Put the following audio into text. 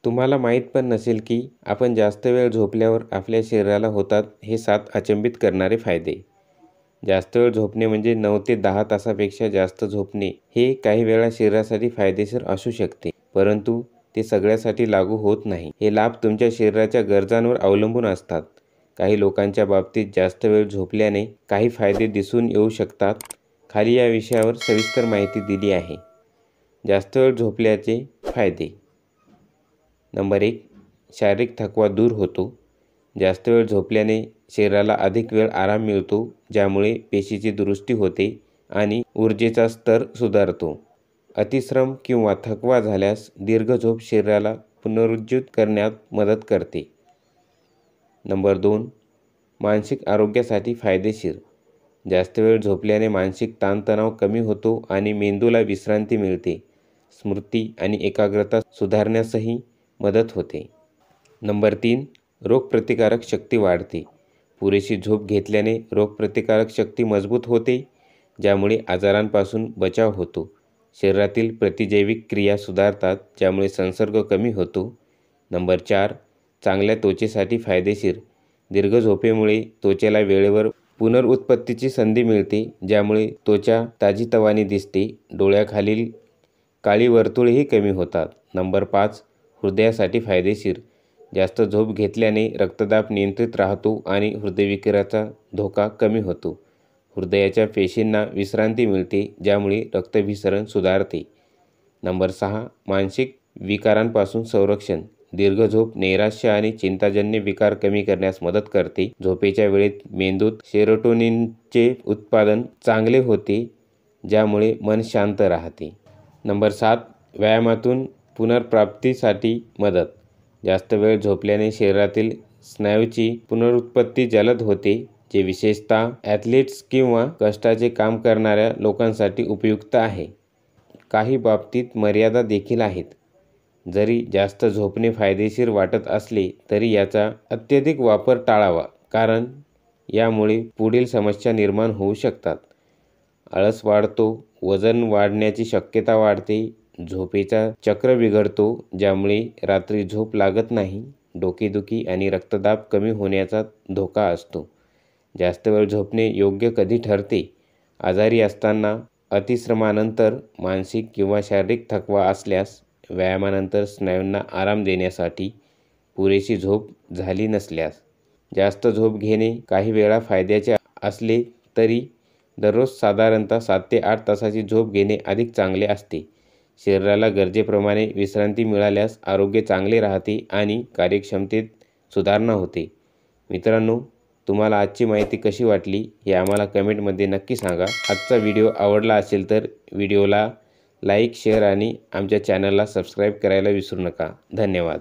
तुम्हाला माहीत पण नसेल की आपण जास्त वेळ झोपल्यावर आपल्या शरीराला होतात हे 7 अचंबित करणारे फायदे. जास्त वेळ झोपणे म्हणजे 9 ते 10 तासापेक्षा जास्त झोपणे हे काही वेळा शरीरासाठी फायदेशीर असू शकते, परंतु ते सगळ्यासाठी लागू होत नाही. हे लाभ तुमच्या शरीराच्या गरजांवर अवलंबून असतात. काही लोकांच्या बाबतीत जास्त वेळ झोपल्याने काही फायदे दिसून येऊ शकतात. खाली या विषयावर सविस्तर माहिती दिली आहे. जास्त वेळ झोपल्याचे फायदे. नंबर 1. शारीरिक थकवा दूर होतो. जास्त वेळ झोपल्याने शरीराला अधिक वेळ आराम मिळतो, ज्यामुळे पेशीची दुरुस्ती होते आणि ऊर्जेचा स्तर सुधारतो. अतिश्रम किंवा थकवा झाल्यास दीर्घ झोप शरीराला पुनरुज्जीवित करण्यात मदत करते. नंबर 2. मानसिक आरोग्यासाठी फायदेशीर. जास्त वेळ झोपल्याने मानसिक ताणतणाव कमी होतो आणि मेंदूला विश्रांती मिळते. स्मृती आणि एकाग्रता सुधारण्यासही मदत होते. नंबर 3. रोगप्रतिकारक शक्ती वाढते. पुरेशी झोप घेतल्याने रोगप्रतिकारक शक्ती मजबूत होते, ज्यामुळे आजारांपासून बचाव होतो. शरीरातील प्रतिजैविक क्रिया सुधारतात, ज्यामुळे संसर्ग कमी होतो. नंबर 4. चांगल्या त्वचेसाठी फायदेशीर. दीर्घ झोपेमुळे त्वचेला वेळेवर पुनरुत्पत्तीची संधी मिळते, ज्यामुळे त्वचा ताजीतवानी दिसते. डोळ्याखालील काळी वर्तुळेही कमी होतात. नंबर 5. हृदयासाठी फायदेशीर. जास्त झोप घेतल्याने रक्तदाब नियंत्रित राहतो आणि हृदयविकाराचा धोका कमी होतो. हृदयाच्या पेशींना विश्रांती मिळते, ज्यामुळे रक्ताभिसरण सुधारते. नंबर 6. मानसिक विकारांपासून संरक्षण. दीर्घ झोप नैराश्य आणि चिंताजन्य विकार कमी करण्यास मदत करते. झोपेच्या वेळेत मेंदूत सेरोटोनिनचे उत्पादन चांगले होते, ज्यामुळे मन शांत राहते. नंबर 7. व्यायामातून पुनर्प्राप्तीसाठी मदत. जास्त वेळ झोपल्याने शरीरातील स्नायूंची पुनरुत्पत्ती जलद होते, जे विशेषतः ॲथलीट्स किंवा कष्टाचे काम करणाऱ्या लोकांसाठी उपयुक्त आहे. काही बाबतीत मर्यादा देखील आहेत. जरी जास्त झोपणे फायदेशीर वाटत असले तरी याचा अत्यधिक वापर टाळावा, कारण यामुळे पुढील समस्या निर्माण होऊ शकतात. आळस वाढतो, वजन वाढण्याची शक्यता वाढते, झोपेचा चक्र बिघडतो, ज्यामुळे रात्री झोप लागत नाही, डोकेदुखी आणि रक्तदाब कमी होण्याचा धोका असतो. जास्त वेळ झोपणे योग्य कधी ठरते? आजारी असताना, अतिश्रमानंतर, मानसिक किंवा शारीरिक थकवा असल्यास, व्यायामानंतर स्नायूंना आराम देण्यासाठी, पुरेशी झोप झाली नसल्यास. जास्त झोप घेणे काही वेळा फायद्याचे असले तरी दररोज साधारणतः 7 ते 8 तासाची झोप घेणे अधिक चांगले असते. शरीराला गरजेप्रमाणे विश्रांती मिळाल्यास आरोग्य चांगले राहते आणि कार्यक्षमतेत सुधारणा होते. मित्रांनो, तुम्हाला आजची माहिती कशी वाटली हे आम्हाला कमेंटमध्ये नक्की सांगा. आजचा व्हिडिओ आवडला असेल तर व्हिडिओला लाईक, शेअर आणि आमच्या चॅनलला सबस्क्राईब करायला विसरू नका. धन्यवाद.